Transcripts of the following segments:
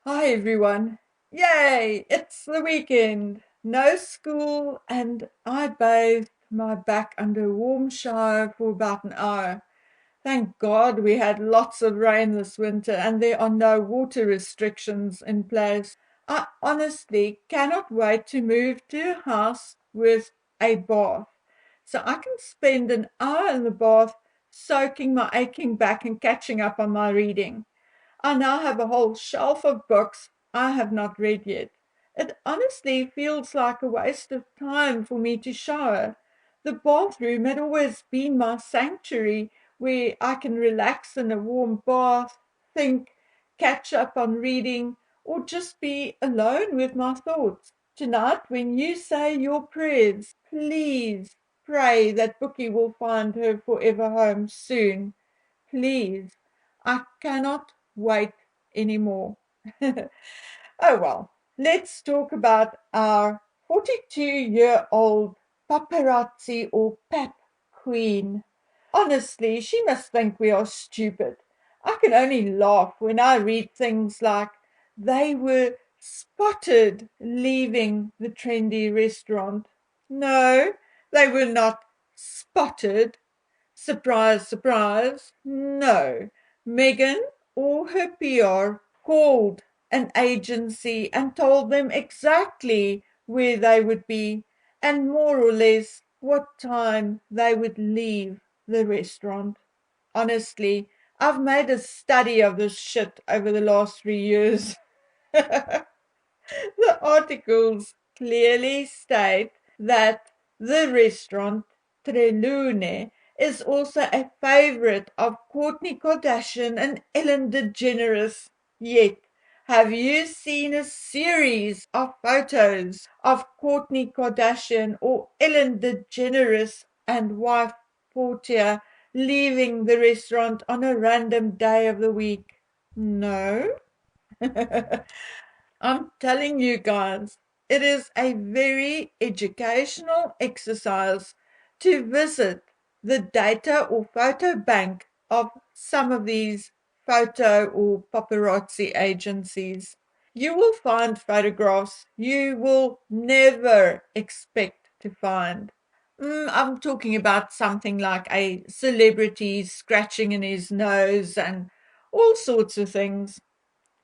Hi everyone. Yay, it's the weekend. No school and I bathed my back under a warm shower for about an hour. Thank God we had lots of rain this winter and there are no water restrictions in place. I honestly cannot wait to move to a house with a bath so I can spend an hour in the bath soaking my aching back and catching up on my reading. I now have a whole shelf of books I have not read yet. It honestly feels like a waste of time for me to shower. The bathroom had always been my sanctuary where I can relax in a warm bath, think, catch up on reading, or just be alone with my thoughts. Tonight, when you say your prayers, please pray that Bookie will find her forever home soon. Please. I cannot wait anymore. Oh well, let's talk about our 42-year-old paparazzi or pap queen. Honestly, she must think we are stupid. I can only laugh when I read things like they were spotted leaving the trendy restaurant. No, they were not spotted. Surprise, surprise. No. Meghan or her PR called an agency and told them exactly where they would be and more or less what time they would leave the restaurant. Honestly, I've made a study of this shit over the last 3 years. The articles clearly state that the restaurant Trelune is also a favorite of Kourtney Kardashian and Ellen DeGeneres. Yet, have you seen a series of photos of Kourtney Kardashian or Ellen DeGeneres and wife Portia leaving the restaurant on a random day of the week? No. I'm telling you guys, it is a very educational exercise to visit the data or photo bank of some of these photo or paparazzi agencies. You will find photographs you will never expect to find. I'm talking about something like a celebrity scratching in his nose and all sorts of things.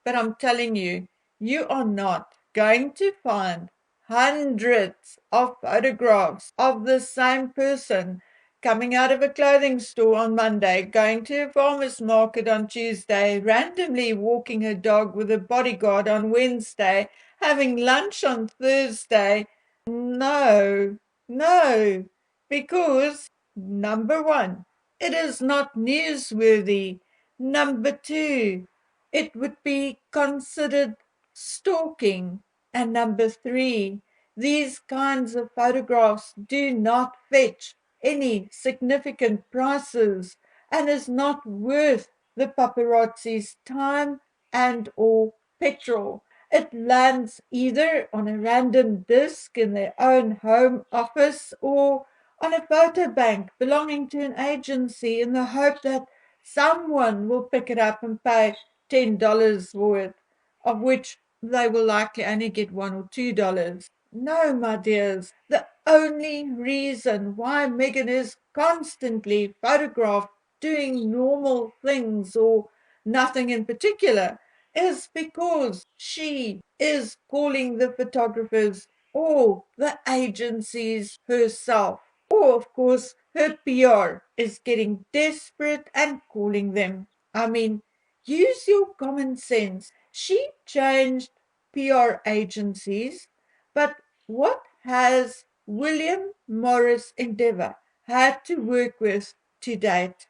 But I'm telling you, you are not going to find hundreds of photographs of the same person coming out of a clothing store on Monday, going to a farmer's market on Tuesday, randomly walking her dog with a bodyguard on Wednesday, having lunch on Thursday. No, no, because number one, it is not newsworthy. Number two, it would be considered stalking. And number three, these kinds of photographs do not fetch any significant prices and is not worth the paparazzi's time and or petrol. It lands either on a random disk in their own home office or on a photo bank belonging to an agency in the hope that someone will pick it up and pay $10 for it, of which they will likely only get $1 or $2. No, my dears, the only reason why Meghan is constantly photographed doing normal things or nothing in particular is because she is calling the photographers or the agencies herself. Or, of course, her PR is getting desperate and calling them. I mean, use your common sense. She changed PR agencies, but what has William Morris Endeavour had to work with to date?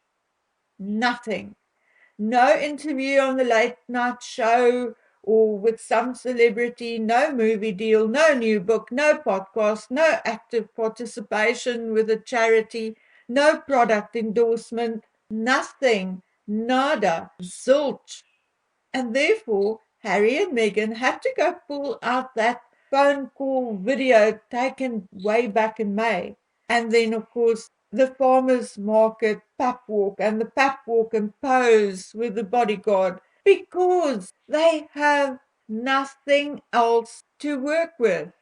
Nothing. No interview on the late night show or with some celebrity, no movie deal, no new book, no podcast, no active participation with a charity, no product endorsement, nothing, nada, zilch. And therefore, Harry and Meghan had to go pull out that phone call video taken way back in May. And then, of course, the farmers market pap walk and the pap walk and pose with the bodyguard because they have nothing else to work with.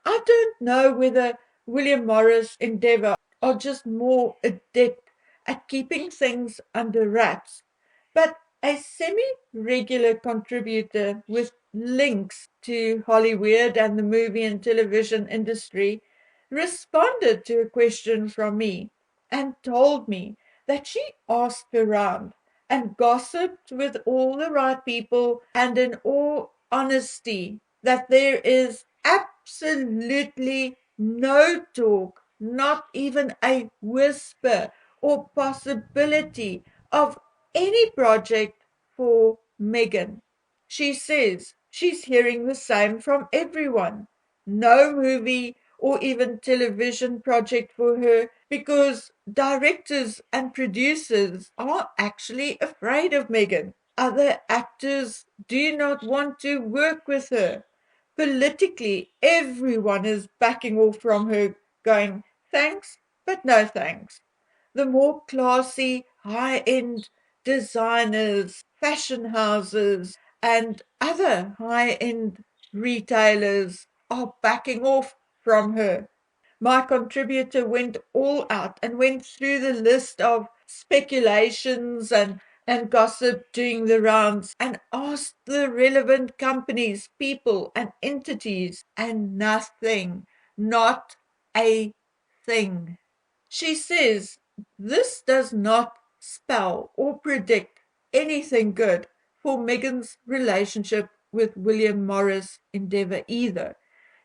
I don't know whether William Morris and Dever are just more adept at keeping things under wraps, but a semi-regular contributor with links to Hollyweird and the movie and television industry responded to a question from me and told me that she asked around and gossiped with all the right people, and in all honesty, that there is absolutely no talk, not even a whisper or possibility of any project for Meghan. She says she's hearing the same from everyone. No movie or even television project for her because directors and producers are actually afraid of Meghan. Other actors do not want to work with her. Politically, everyone is backing off from her, going, thanks, but no thanks. The more classy, high-end designers, fashion houses, and other high-end retailers are backing off from her. My contributor went all out and went through the list of speculations and gossip doing the rounds and asked the relevant companies, people, and entities, and nothing, not a thing. She says this does not spell or predict anything good for Meghan's relationship with William Morris Endeavour either.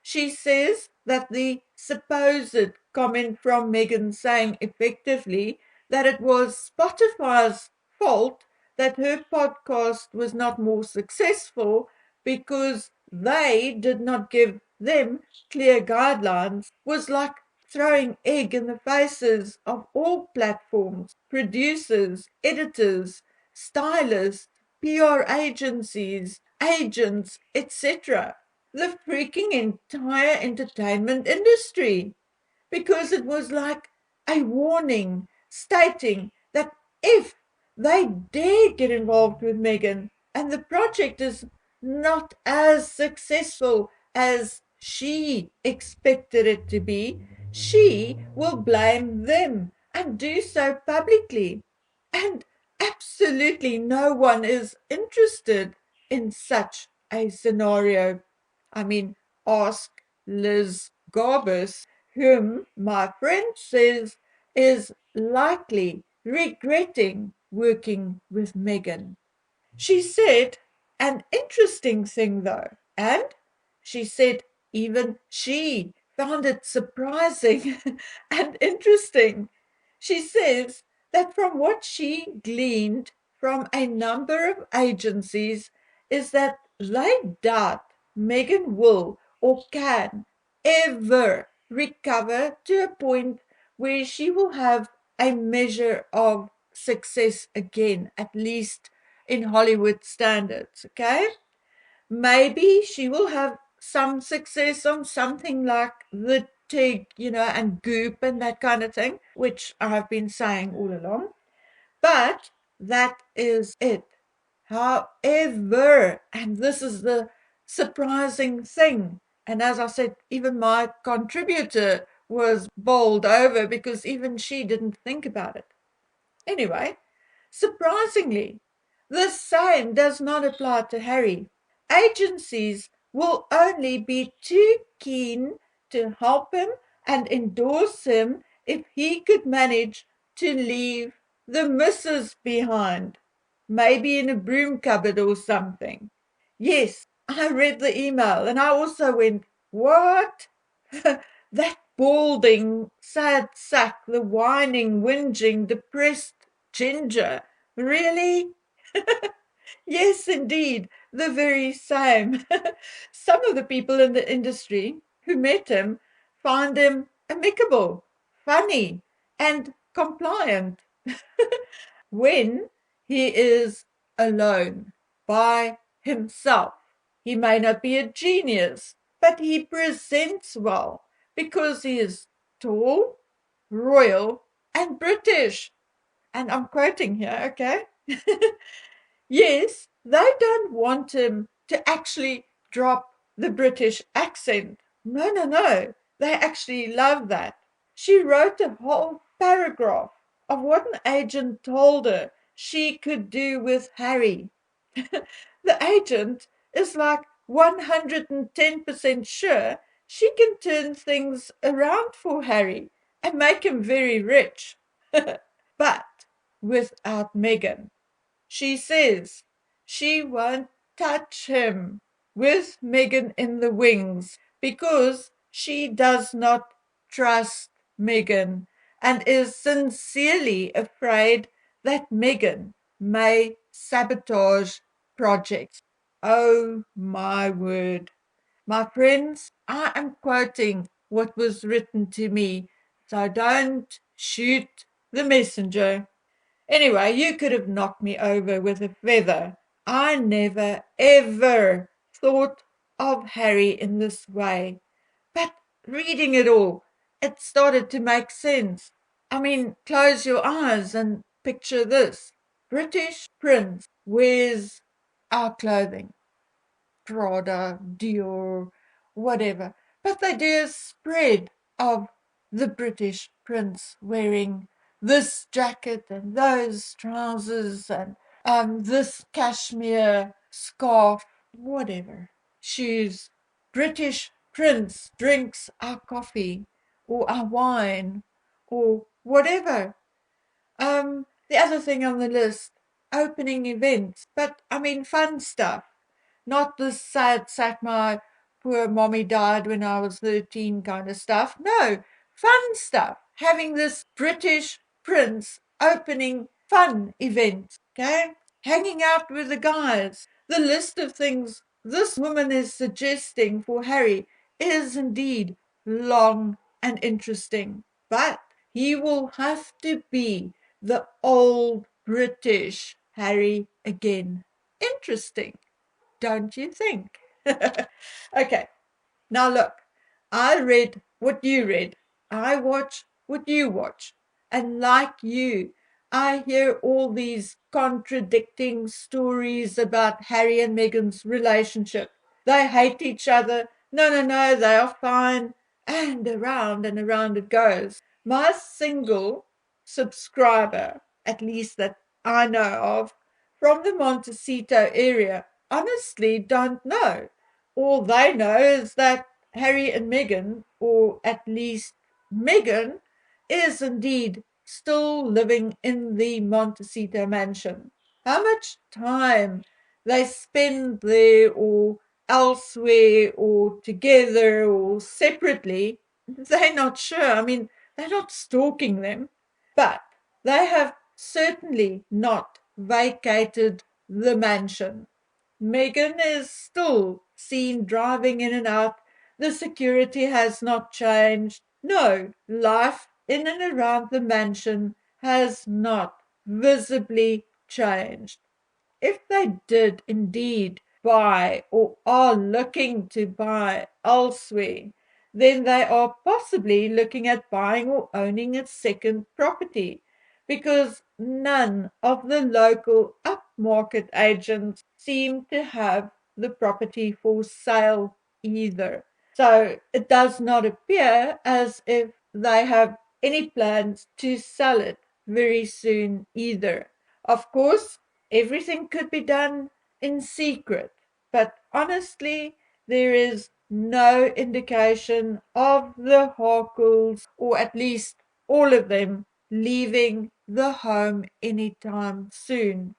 She says that the supposed comment from Meghan saying effectively that it was Spotify's fault that her podcast was not more successful because they did not give them clear guidelines was like throwing egg in the faces of all platforms, producers, editors, stylists, PR agencies, agents, etc. The freaking entire entertainment industry, because it was like a warning stating that if they dare get involved with Meghan and the project is not as successful as she expected it to be, she will blame them and do so publicly. And absolutely no one is interested in such a scenario. I mean, ask Liz Garbus, whom my friend says is likely regretting working with Meghan. She said an interesting thing though, and she said even she found it surprising and interesting. She says that from what she gleaned from a number of agencies is that they doubt Meghan will or can ever recover to a point where she will have a measure of success again, at least in Hollywood standards, okay? Maybe she will have some success on something like The Tig, and Goop and that kind of thing, which I've been saying all along. But that is it. However, and this is the surprising thing, and as I said, even my contributor was bowled over because even she didn't think about it. Anyway, surprisingly, the same does not apply to Harry. Agencies will only be too keen to help him and endorse him if he could manage to leave the missus behind, maybe in a broom cupboard or something. Yes, I read the email and I also went, what? That balding, sad sack, the whining, whinging, depressed ginger. Really? Yes, indeed, the very same. Some of the people in the industry who met him find him amicable, funny, and compliant when he is alone by himself. He may not be a genius, but he presents well because he is tall, royal, and British. And I'm quoting here, okay? Yes, they don't want him to actually drop the British accent. No, no, no. They actually love that. She wrote a whole paragraph of what an agent told her she could do with Harry. The agent is like 110% sure she can turn things around for Harry and make him very rich. But without Meghan. She says she won't touch him with Meghan in the wings because she does not trust Meghan and is sincerely afraid that Meghan may sabotage projects. Oh my word. My friends, I am quoting what was written to me, so don't shoot the messenger. Anyway, you could have knocked me over with a feather. I never, ever thought of Harry in this way. But reading it all, it started to make sense. I mean, close your eyes and picture this. British prince wears our clothing. Prada, Dior, whatever. But they do a spread of the British prince wearing this jacket and those trousers and this cashmere scarf, whatever. Shoes. British prince drinks our coffee or our wine or whatever. The other thing on the list, opening events, but I mean fun stuff, not the sad sack my poor mommy died when I was 13 kind of stuff. No, fun stuff. Having this British prince opening fun events, okay? Hanging out with the guys. The list of things this woman is suggesting for Harry is indeed long and interesting. But he will have to be the old British Harry again. Interesting, don't you think? Okay, now look, I read what you read. I watch what you watch. And like you, I hear all these contradicting stories about Harry and Meghan's relationship. They hate each other. No, no, no, they are fine. And around it goes. My single subscriber, at least that I know of, from the Montecito area, honestly don't know. All they know is that Harry and Meghan, or at least Meghan, is indeed still living in the Montecito mansion. How much time they spend there or elsewhere or together or separately, they're not sure. I mean, they're not stalking them, but they have certainly not vacated the mansion. Meghan is still seen driving in and out. The security has not changed. No, life in and around the mansion has not visibly changed. If they did indeed buy or are looking to buy elsewhere, then they are possibly looking at buying or owning a second property, because none of the local upmarket agents seem to have the property for sale either. So it does not appear as if they have any plans to sell it very soon either. Of course, everything could be done in secret, but honestly, there is no indication of the Harkles, or at least all of them, leaving the home anytime soon.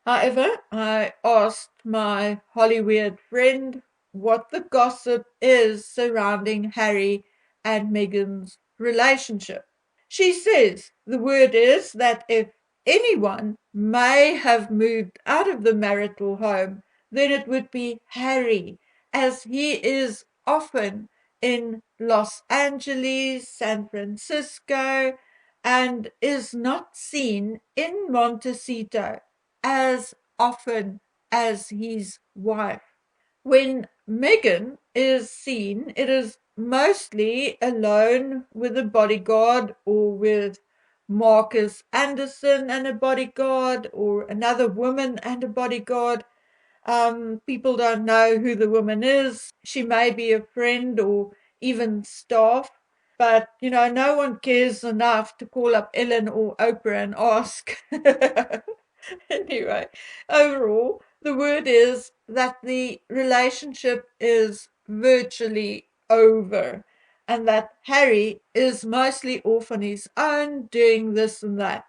However, I asked my Hollyweird friend what the gossip is surrounding Harry and Meghan's relationship. She says the word is that if anyone may have moved out of the marital home, then it would be Harry, as he is often in Los Angeles, San Francisco, and is not seen in Montecito as often as his wife. When Meghan is seen, it is mostly alone with a bodyguard, or with Marcus Anderson and a bodyguard, or another woman and a bodyguard. People don't know who the woman is. She may be a friend or even staff, but no one cares enough to call up Ellen or Oprah and ask. Anyway, overall, the word is that the relationship is virtually over and that Harry is mostly off on his own doing this and that.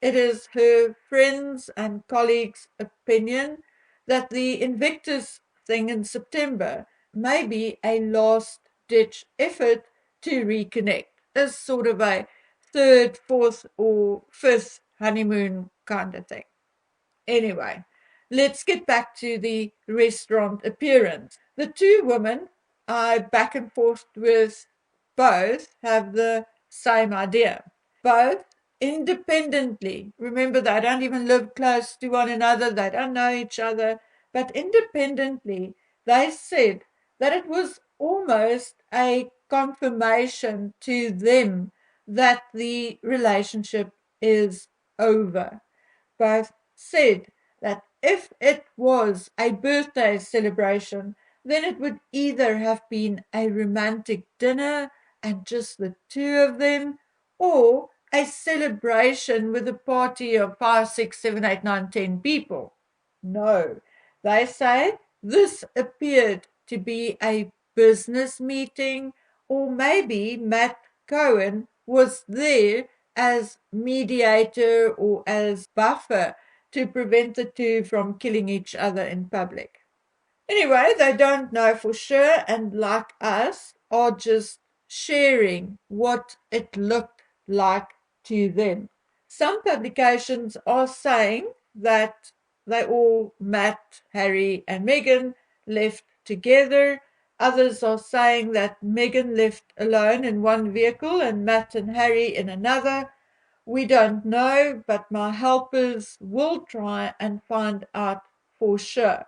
It is her friends and colleagues' opinion that the Invictus thing in September may be a last ditch effort to reconnect as sort of a third, fourth, or fifth honeymoon kind of thing. Anyway, let's get back to the restaurant appearance. The two women I back and forth with both have the same idea. Both independently, remember, they don't even live close to one another, they don't know each other, but independently, they said that it was almost a confirmation to them that the relationship is over. Both said that if it was a birthday celebration, then it would either have been a romantic dinner and just the two of them, or a celebration with a party of 5, 6, 7, 8, 9, 10 people. No, they say this appeared to be a business meeting, or maybe Matt Cohen was there as mediator or as buffer to prevent the two from killing each other in public. Anyway, they don't know for sure, and like us, are just sharing what it looked like to them. Some publications are saying that they all, Matt, Harry, and Meghan, left together. Others are saying that Meghan left alone in one vehicle and Matt and Harry in another. We don't know, but my helpers will try and find out for sure.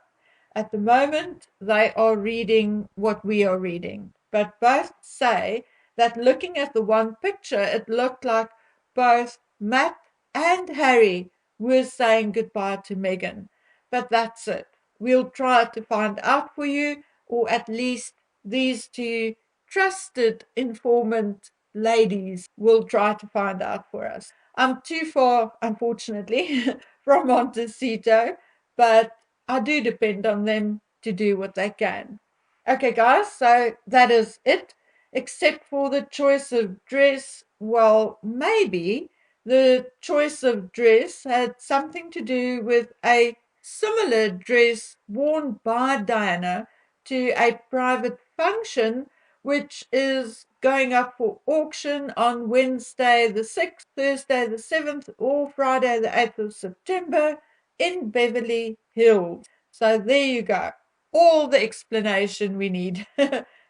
At the moment, they are reading what we are reading, but both say that looking at the one picture, it looked like both Matt and Harry were saying goodbye to Meghan. But that's it. We'll try to find out for you, or at least these two trusted informant ladies will try to find out for us. I'm too far, unfortunately, from Montecito, but I do depend on them to do what they can. Okay, guys, so that is it, except for the choice of dress. Well, maybe the choice of dress had something to do with a similar dress worn by Diana to a private function, which is going up for auction on Wednesday the 6th, Thursday the 7th, or Friday the 8th of September in Beverly Hills. So there you go. All the explanation we need.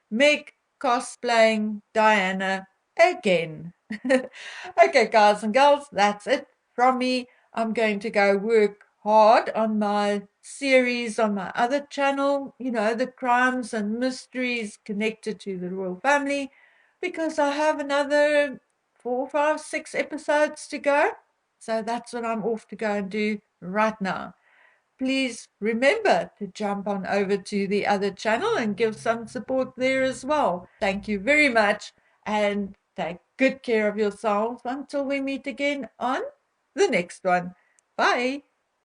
Meg cosplaying Diana again. Okay, guys and girls, that's it from me. I'm going to go work hard on my series on my other channel, the crimes and mysteries connected to the royal family, because I have another 4, 5, 6 episodes to go. So that's what I'm off to go and do right now. Please remember to jump on over to the other channel and give some support there as well. Thank you very much, and take good care of yourselves until we meet again on the next one. Bye.